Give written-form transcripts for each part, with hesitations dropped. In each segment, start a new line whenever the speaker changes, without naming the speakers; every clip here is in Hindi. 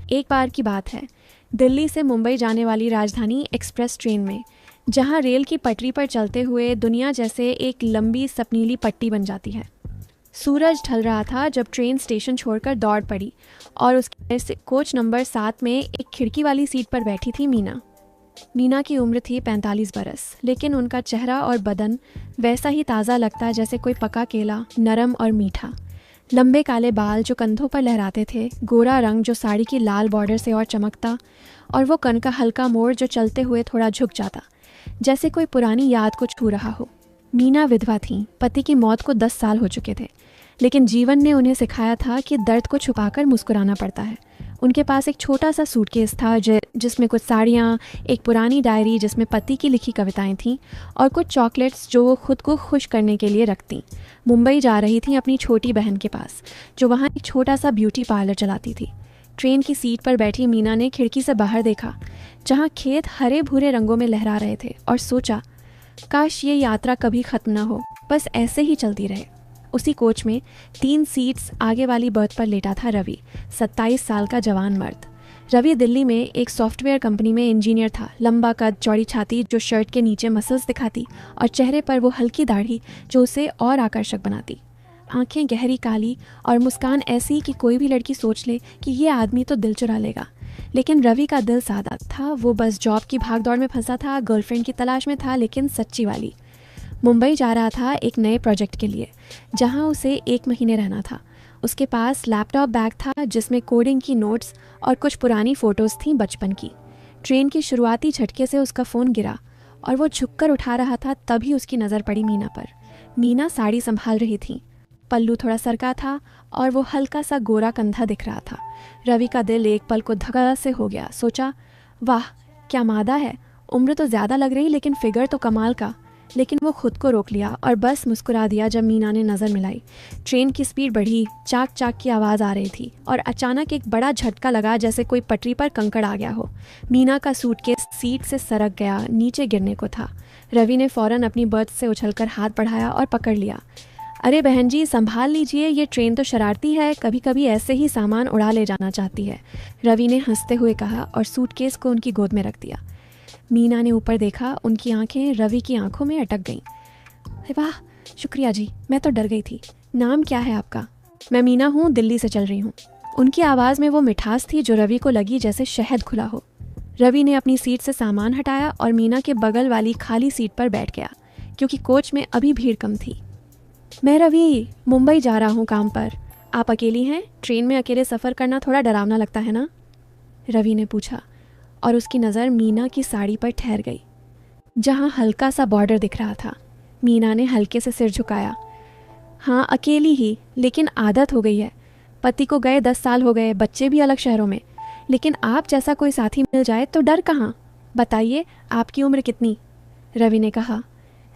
एक बार की बात है, दिल्ली से मुंबई जाने वाली राजधानी एक्सप्रेस ट्रेन में, जहां रेल की पटरी पर चलते हुए दुनिया जैसे एक लंबी सपनीली पट्टी बन जाती है। सूरज ढल रहा था जब ट्रेन स्टेशन छोड़कर दौड़ पड़ी और उसके कोच नंबर 7 में एक खिड़की वाली सीट पर बैठी थी मीना। मीना की उम्र थी 45 बरस, लेकिन उनका चेहरा और बदन वैसा ही ताज़ा लगता जैसे कोई पका केला, नरम और मीठा। लंबे काले बाल जो कंधों पर लहराते थे, गोरा रंग जो साड़ी की लाल बॉर्डर से और चमकता, और वो कन का हल्का मोड़ जो चलते हुए थोड़ा झुक जाता, जैसे कोई पुरानी याद को छू रहा हो। मीना विधवा थीं, पति की मौत को 10 साल हो चुके थे, लेकिन जीवन ने उन्हें सिखाया था कि दर्द को छुपाकर मुस्कुराना पड़ता है। उनके पास एक छोटा सा सूटकेस था जिसमें कुछ साड़ियाँ, एक पुरानी डायरी जिसमें पति की लिखी कविताएं थीं, और कुछ चॉकलेट्स जो वो खुद को खुश करने के लिए रखती। मुंबई जा रही थी अपनी छोटी बहन के पास, जो वहाँ एक छोटा सा ब्यूटी पार्लर चलाती थी। ट्रेन की सीट पर बैठी मीना ने खिड़की से बाहर देखा, जहाँ खेत हरे भूरे रंगों में लहरा रहे थे, और सोचा, काश ये यात्रा कभी ख़त्म ना हो, बस ऐसे ही चलती रहे। उसी कोच में 3 सीट्स आगे वाली बर्थ पर लेटा था रवि, 27 साल का जवान मर्द। रवि दिल्ली में एक सॉफ्टवेयर कंपनी में इंजीनियर था। लंबा कद, चौड़ी छाती जो शर्ट के नीचे मसल्स दिखाती, और चेहरे पर वो हल्की दाढ़ी जो उसे और आकर्षक बनाती। आंखें गहरी काली और मुस्कान ऐसी कि कोई भी लड़की सोच ले कि ये आदमी तो दिल चुरा लेगा। लेकिन रवि का दिल सादा था। वो बस जॉब की भागदौड़ में फंसा था, गर्लफ्रेंड की तलाश में था, लेकिन सच्ची वाली। मुंबई जा रहा था एक नए प्रोजेक्ट के लिए, जहां उसे 1 महीने रहना था। उसके पास लैपटॉप बैग था जिसमें कोडिंग की नोट्स और कुछ पुरानी फ़ोटोज़ थीं बचपन की। ट्रेन की शुरुआती झटके से उसका फ़ोन गिरा और वो झुककर उठा रहा था, तभी उसकी नज़र पड़ी मीना पर। मीना साड़ी संभाल रही थी, पल्लू थोड़ा सरका था और वो हल्का सा गोरा कंधा दिख रहा था। रवि का दिल एक पल को धक्का से हो गया। सोचा, वाह क्या मादा है, उम्र तो ज़्यादा लग रही लेकिन फिगर तो कमाल का। लेकिन वो खुद को रोक लिया और बस मुस्कुरा दिया जब मीना ने नज़र मिलाई। ट्रेन की स्पीड बढ़ी, चाक चाक की आवाज़ आ रही थी, और अचानक एक बड़ा झटका लगा जैसे कोई पटरी पर कंकड़ आ गया हो। मीना का सूटकेस सीट से सरक गया, नीचे गिरने को था। रवि ने फ़ौरन अपनी बर्थ से उछलकर हाथ बढ़ाया और पकड़ लिया। अरे बहन जी, संभाल लीजिए, ये ट्रेन तो शरारती है, कभी कभी ऐसे ही सामान उड़ा ले जाना चाहती है, रवि ने हंसते हुए कहा और सूटकेस को उनकी गोद में रख दिया। मीना ने ऊपर देखा, उनकी आंखें रवि की आंखों में अटक गईं। वाह शुक्रिया जी, मैं तो डर गई थी। नाम क्या है आपका? मैं मीना हूँ, दिल्ली से चल रही हूँ। उनकी आवाज़ में वो मिठास थी जो रवि को लगी जैसे शहद खुला हो। रवि ने अपनी सीट से सामान हटाया और मीना के बगल वाली खाली सीट पर बैठ गया, क्योंकि कोच में अभी भीड़ कम थी। मैं रवि, मुंबई जा रहा हूँ काम पर। आप अकेली हैं? ट्रेन में अकेले सफ़र करना थोड़ा डरावना लगता है ना? रवि ने पूछा, और उसकी नज़र मीना की साड़ी पर ठहर गई, जहाँ हल्का सा बॉर्डर दिख रहा था। मीना ने हल्के से सिर झुकाया। हाँ अकेली ही, लेकिन आदत हो गई है। पति को गए 10 साल हो गए, बच्चे भी अलग शहरों में। लेकिन आप जैसा कोई साथी मिल जाए तो डर कहाँ। बताइए, आपकी उम्र कितनी? रवि ने कहा,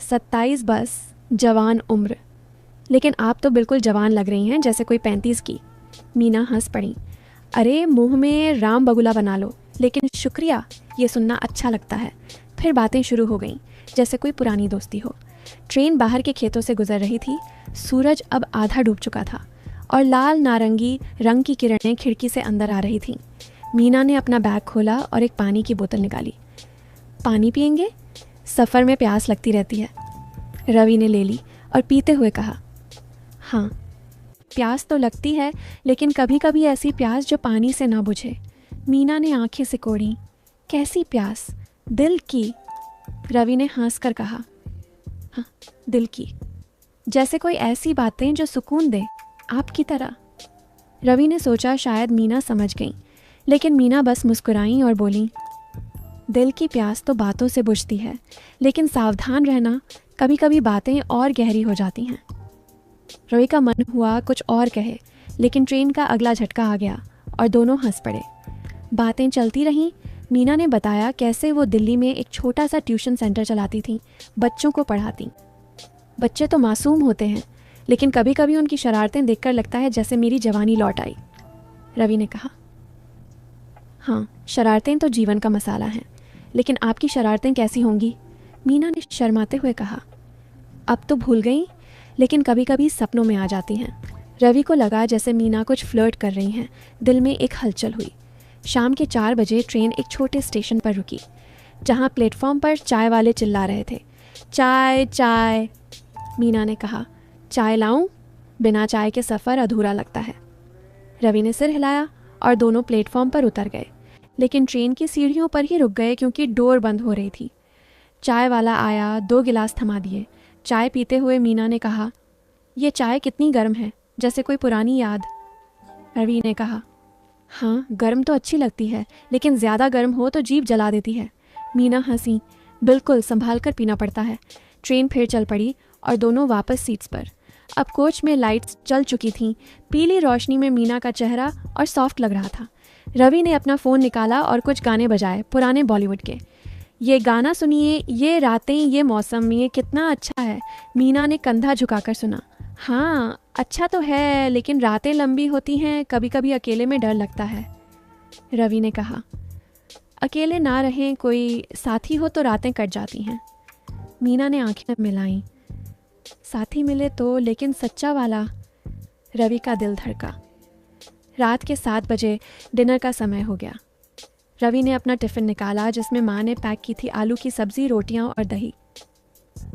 27 बस, जवान उम्र। लेकिन आप तो बिल्कुल जवान लग रही हैं, जैसे कोई 35 की। मीना हंस पड़ी। अरे मुंह में राम बगुला बना लो, लेकिन शुक्रिया, ये सुनना अच्छा लगता है। फिर बातें शुरू हो गईं, जैसे कोई पुरानी दोस्ती हो। ट्रेन बाहर के खेतों से गुजर रही थी। सूरज अब आधा डूब चुका था और लाल नारंगी रंग की किरणें खिड़की से अंदर आ रही थीं। मीना ने अपना बैग खोला और एक पानी की बोतल निकाली। पानी पियेंगे? सफ़र में प्यास लगती रहती है। रवि ने ले ली और पीते हुए कहा, हाँ प्यास तो लगती है, लेकिन कभी कभी ऐसी प्यास जो पानी से ना बुझे। मीना ने आंखें सिकोड़ी। कैसी प्यास? दिल की। रवि ने हंसकर कहा, हाँ दिल की। जैसे कोई ऐसी बातें जो सुकून दे, आपकी तरह। रवि ने सोचा शायद मीना समझ गई, लेकिन मीना बस मुस्कुराई और बोली, दिल की प्यास तो बातों से बुझती है, लेकिन सावधान रहना, कभी कभी बातें और गहरी हो जाती हैं। रवि का मन हुआ कुछ और कहे, लेकिन ट्रेन का अगला झटका आ गया और दोनों हंस पड़े। बातें चलती रहीं। मीना ने बताया कैसे वो दिल्ली में एक छोटा सा ट्यूशन सेंटर चलाती थी, बच्चों को पढ़ाती। बच्चे तो मासूम होते हैं, लेकिन कभी कभी उनकी शरारतें देखकर लगता है जैसे मेरी जवानी लौट आई, रवि ने कहा। हाँ, शरारतें तो जीवन का मसाला हैं, लेकिन आपकी शरारतें कैसी होंगी? मीना ने शर्माते हुए कहा। अब तो भूल गई, लेकिन कभी कभी सपनों में आ जाती हैं। रवि को लगा जैसे मीना कुछ फ्लर्ट कर रही हैं। दिल में एक हलचल हुई। शाम के 4 बजे ट्रेन एक छोटे स्टेशन पर रुकी, जहाँ प्लेटफॉर्म पर चाय वाले चिल्ला रहे थे। चाय चाय, मीना ने कहा। चाय लाऊं? बिना चाय के सफ़र अधूरा लगता है। रवि ने सिर हिलाया और दोनों प्लेटफॉर्म पर उतर गए, लेकिन ट्रेन की सीढ़ियों पर ही रुक गए क्योंकि डोर बंद हो रही थी। चाय वाला आया, 2 गिलास थमा दिए। चाय पीते हुए मीना ने कहा, ये चाय कितनी गर्म है, जैसे कोई पुरानी याद। रवि ने कहा, हाँ गर्म तो अच्छी लगती है, लेकिन ज़्यादा गर्म हो तो जीभ जला देती है। मीना हंसी। बिल्कुल संभाल कर पीना पड़ता है। ट्रेन फिर चल पड़ी और दोनों वापस सीट्स पर। अब कोच में लाइट्स जल चुकी थीं। पीली रोशनी में मीना का चेहरा और सॉफ्ट लग रहा था। रवि ने अपना फ़ोन निकाला और कुछ गाने बजाए, पुराने बॉलीवुड के। ये गाना सुनिए, ये रातें, ये मौसम, ये कितना अच्छा है। मीना ने कंधा झुकाकर सुना। हाँ अच्छा तो है, लेकिन रातें लंबी होती हैं, कभी कभी अकेले में डर लगता है। रवि ने कहा, अकेले ना रहें, कोई साथी हो तो रातें कट जाती हैं। मीना ने आंखें मिलाईं। साथी मिले तो, लेकिन सच्चा वाला। रवि का दिल धड़का। रात के 7 बजे डिनर का समय हो गया। रवि ने अपना टिफ़िन निकाला, जिसमें माँ ने पैक की थी आलू की सब्ज़ी, रोटियां और दही।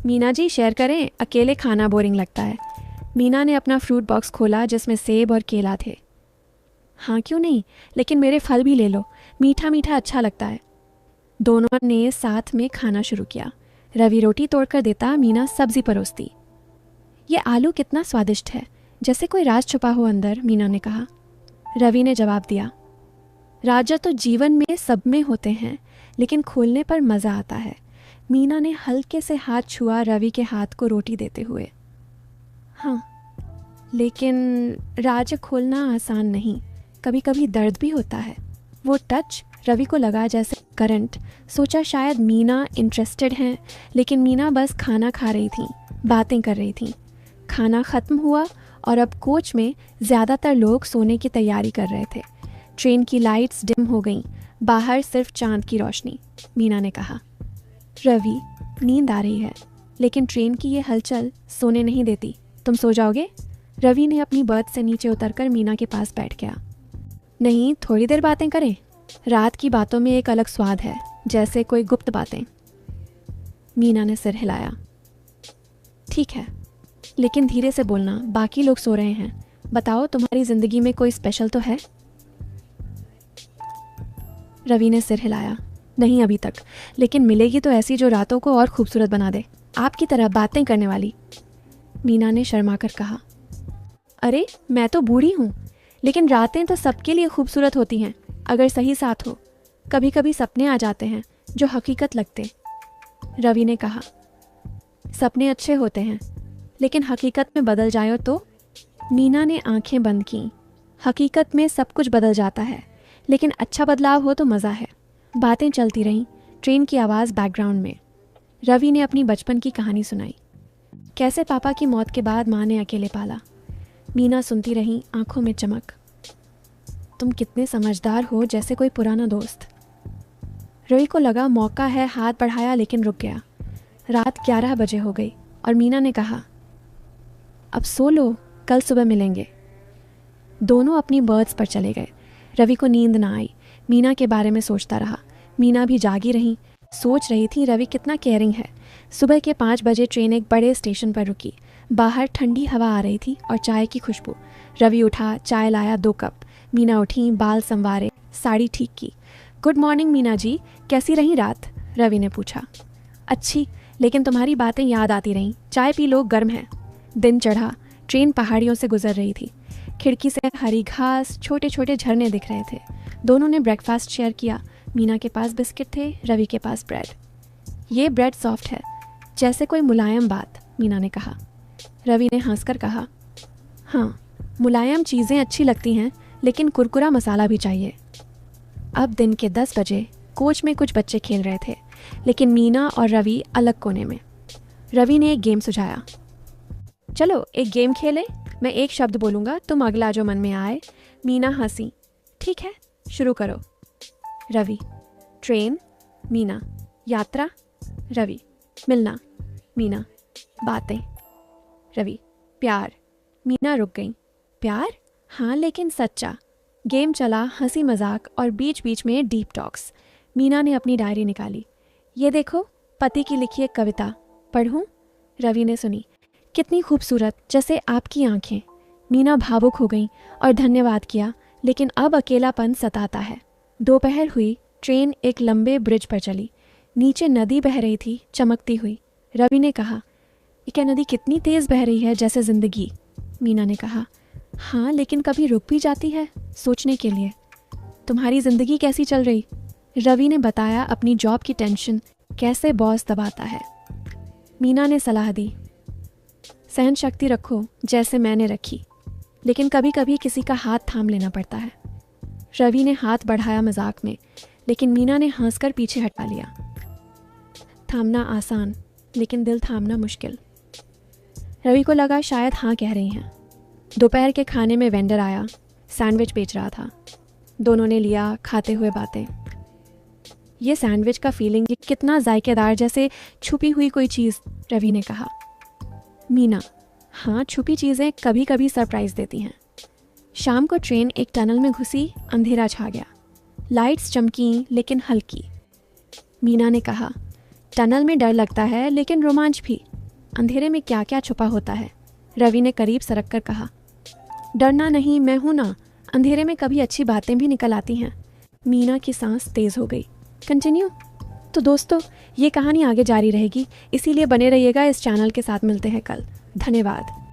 मीना जी शेयर करें, अकेले खाना बोरिंग लगता है। मीना ने अपना फ्रूट बॉक्स खोला, जिसमें सेब और केला थे। हाँ क्यों नहीं, लेकिन मेरे फल भी ले लो, मीठा मीठा अच्छा लगता है। दोनों ने साथ में खाना शुरू किया। रवि रोटी तोड़कर देता, मीना सब्जी परोसती। ये आलू कितना स्वादिष्ट है, जैसे कोई राज छुपा हो अंदर, मीना ने कहा। रवि ने जवाब दिया, राजा तो जीवन में सब में होते हैं, लेकिन खोलने पर मज़ा आता है। मीना ने हल्के से हाथ छुआ रवि के हाथ को रोटी देते हुए। हाँ, लेकिन राज खोलना आसान नहीं, कभी कभी दर्द भी होता है। वो टच रवि को लगा जैसे करंट। सोचा शायद मीना इंटरेस्टेड हैं, लेकिन मीना बस खाना खा रही थी, बातें कर रही थी। खाना ख़त्म हुआ और अब कोच में ज़्यादातर लोग सोने की तैयारी कर रहे थे। ट्रेन की लाइट्स डिम हो गईं, बाहर सिर्फ चांद की रोशनी। मीना ने कहा, रवि नींद आ रही है, लेकिन ट्रेन की ये हलचल सोने नहीं देती, तुम सो जाओगे? रवि ने अपनी बर्थ से नीचे उतरकर मीना के पास बैठ गया। नहीं, थोड़ी देर बातें करें। रात की बातों में एक अलग स्वाद है, जैसे कोई गुप्त बातें। मीना ने सिर हिलाया। ठीक है, लेकिन धीरे से बोलना, बाकी लोग सो रहे हैं। बताओ, तुम्हारी ज़िंदगी में कोई स्पेशल तो है? रवि ने सिर हिलाया। नहीं अभी तक, लेकिन मिलेगी तो ऐसी जो रातों को और खूबसूरत बना दे, आपकी तरह बातें करने वाली। मीना ने शर्माकर कहा, अरे मैं तो बूढ़ी हूँ, लेकिन रातें तो सबके लिए खूबसूरत होती हैं, अगर सही साथ हो। कभी कभी सपने आ जाते हैं जो हकीकत लगते। रवि ने कहा, सपने अच्छे होते हैं, लेकिन हकीकत में बदल जाए तो? मीना ने आंखें बंद की। हकीकत में सब कुछ बदल जाता है, लेकिन अच्छा बदलाव हो तो मज़ा है। बातें चलती रहीं, ट्रेन की आवाज़ बैकग्राउंड में। रवि ने अपनी बचपन की कहानी सुनाई, कैसे पापा की मौत के बाद माँ ने अकेले पाला। मीना सुनती रही, आंखों में चमक। तुम कितने समझदार हो, जैसे कोई पुराना दोस्त। रवि को लगा मौका है, हाथ बढ़ाया लेकिन रुक गया। रात 11 बजे हो गई और मीना ने कहा, अब सो लो, कल सुबह मिलेंगे। दोनों अपनी बर्थ्स पर चले गए। रवि को नींद ना आई, मीना के बारे में सोचता रहा। मीना भी जागी रही, सोच रही थी रवि कितना केयरिंग है। सुबह के 5 बजे ट्रेन एक बड़े स्टेशन पर रुकी। बाहर ठंडी हवा आ रही थी और चाय की खुशबू। रवि उठा, चाय लाया 2 कप। मीना उठी, बाल संवारे, साड़ी ठीक की। गुड मॉर्निंग मीना जी, कैसी रही रात? रवि ने पूछा। अच्छी, लेकिन तुम्हारी बातें याद आती रहीं। चाय पी लो, गर्म है। दिन चढ़ा, ट्रेन पहाड़ियों से गुजर रही थी। खिड़की से हरी घास, छोटे छोटे झरने दिख रहे थे। दोनों ने ब्रेकफास्ट शेयर किया। मीना के पास बिस्किट थे, रवि के पास ब्रेड। ये ब्रेड सॉफ्ट है, जैसे कोई मुलायम बात, मीना ने कहा। रवि ने हंसकर कहा, हाँ मुलायम चीज़ें अच्छी लगती हैं, लेकिन कुरकुरा मसाला भी चाहिए। अब दिन के 10 बजे कोच में कुछ बच्चे खेल रहे थे, लेकिन मीना और रवि अलग कोने में। रवि ने एक गेम सुझाया। चलो एक गेम खेलें, मैं एक शब्द बोलूँगा, तुम अगला जो मन में आए। मीना हंसी। ठीक है, शुरू करो। रवि। ट्रेन। मीना। यात्रा। रवि। मिलना। मीना। बातें। रवि। प्यार। मीना रुक गई। प्यार? हाँ लेकिन सच्चा। गेम चला, हंसी मजाक और बीच बीच में डीप टॉक्स। मीना ने अपनी डायरी निकाली। ये देखो, पति की लिखी एक कविता, पढ़ूं? रवि ने सुनी। कितनी खूबसूरत, जैसे आपकी आंखें। मीना भावुक हो गई और धन्यवाद किया, लेकिन अब अकेलापन सताता है। दोपहर हुई, ट्रेन एक लंबे ब्रिज पर चली। नीचे नदी बह रही थी, चमकती हुई। रवि ने कहा, ये क्या नदी कितनी तेज़ बह रही है, जैसे जिंदगी। मीना ने कहा, हाँ, लेकिन कभी रुक भी जाती है, सोचने के लिए। तुम्हारी ज़िंदगी कैसी चल रही? रवि ने बताया अपनी जॉब की टेंशन, कैसे बॉस दबाता है। मीना ने सलाह दी, सहन शक्ति रखो जैसे मैंने रखी, लेकिन कभी कभी किसी का हाथ थाम लेना पड़ता है। रवि ने हाथ बढ़ाया मजाक में, लेकिन मीना ने हंसकर पीछे हटा लिया। थामना आसान, लेकिन दिल थामना मुश्किल। रवि को लगा शायद हाँ कह रही हैं। दोपहर के खाने में वेंडर आया, सैंडविच बेच रहा था। दोनों ने लिया, खाते हुए बातें। ये सैंडविच का फीलिंग, ये कितना जायकेदार, जैसे छुपी हुई कोई चीज़, रवि ने कहा। मीना, हाँ, छुपी चीज़ें कभी कभी सरप्राइज़ देती हैं। शाम को ट्रेन एक टनल में घुसी, अंधेरा छा गया। लाइट्स चमकी, लेकिन हल्की। मीना ने कहा, टनल में डर लगता है, लेकिन रोमांच भी। अंधेरे में क्या क्या छुपा होता है। रवि ने करीब सरक कर कहा, डरना नहीं, मैं हूं ना। अंधेरे में कभी अच्छी बातें भी निकल आती हैं। मीना की सांस तेज हो गई। कंटिन्यू। तो दोस्तों, ये कहानी आगे जारी रहेगी, इसीलिए बने रहिएगा इस चैनल के साथ। मिलते हैं कल। धन्यवाद।